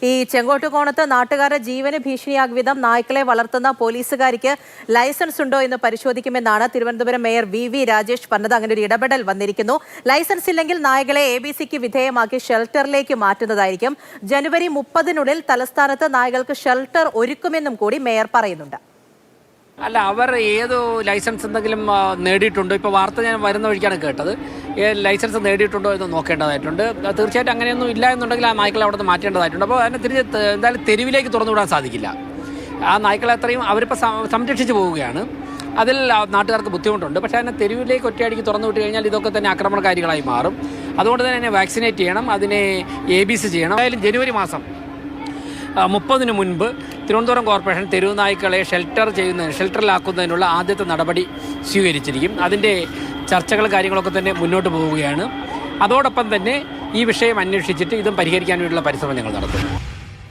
ഈ ചെങ്കോട്ടുകോണത്ത് നാട്ടുകാരുടെ ജീവന് ഭീഷണിയാകും വിധം നായ്ക്കളെ വളർത്തുന്ന പോലീസുകാരിക്ക് ലൈസൻസ് ഉണ്ടോ എന്ന് പരിശോധിക്കുമെന്നാണ് തിരുവനന്തപുരം മേയർ വി രാജേഷ് പറഞ്ഞത്. അങ്ങനെ ഒരു ഇടപെടൽ വന്നിരിക്കുന്നു. ലൈസൻസ് ഇല്ലെങ്കിൽ നായകളെ ABC വിധേയമാക്കി ഷെൽട്ടറിലേക്ക് മാറ്റുന്നതായിരിക്കും. ജനുവരി 30-നുള്ളിൽ തലസ്ഥാനത്ത് നായകൾക്ക് ഷെൽട്ടർ ഒരുക്കുമെന്നും കൂടി മേയർ പറയുന്നുണ്ട്. അല്ല, അവർ ഏതോ ലൈസൻസ് എന്തെങ്കിലും നേടിയിട്ടുണ്ടോ? ഇപ്പോൾ വാർത്ത ഞാൻ വരുന്ന വഴിക്കാണ് കേട്ടത്. ലൈസൻസ് നേടിയിട്ടുണ്ടോ എന്ന് നോക്കേണ്ടതായിട്ടുണ്ട്. തീർച്ചയായിട്ടും അങ്ങനെയൊന്നും ഇല്ല എന്നുണ്ടെങ്കിൽ ആ നായ്ക്കളെ അവിടെ നിന്ന് മാറ്റേണ്ടതായിട്ടുണ്ട്. അപ്പോൾ അതിനെ തിരിച്ച് എന്തായാലും തെരുവിലേക്ക് തുറന്നുവിടാൻ സാധിക്കില്ല. ആ നായ്ക്കളെ അത്രയും അവരിപ്പോൾ സംരക്ഷിച്ച് പോവുകയാണ്. അതിൽ നാട്ടുകാർക്ക് ബുദ്ധിമുട്ടുണ്ട്. പക്ഷേ അതിനെ തെരുവിലേക്ക് ഒറ്റയടിക്ക് തുറന്നു വിട്ട് കഴിഞ്ഞാൽ ഇതൊക്കെ തന്നെ ആക്രമണകാരികളായി മാറും. അതുകൊണ്ട് തന്നെ അതിനെ വാക്സിനേറ്റ് ചെയ്യണം, അതിനെ ABC ചെയ്യണം. എന്തായാലും ജനുവരി മാസം 30-ന് മുൻപ് തിരുവനന്തപുരം കോർപ്പറേഷൻ തെരുവ് നായ്ക്കളെ ഷെൽട്ടറിലാക്കുന്നതിനുള്ള ആദ്യത്തെ നടപടി സ്വീകരിച്ചിരിക്കും. അതിൻ്റെ ചർച്ചകളും കാര്യങ്ങളൊക്കെ തന്നെ മുന്നോട്ട് പോവുകയാണ്. അതോടൊപ്പം തന്നെ ഈ വിഷയം അന്വേഷിച്ചിട്ട് ഇതും പരിഹരിക്കാൻ വേണ്ടിയുള്ള പരിശ്രമം ഞങ്ങൾ നടത്തും.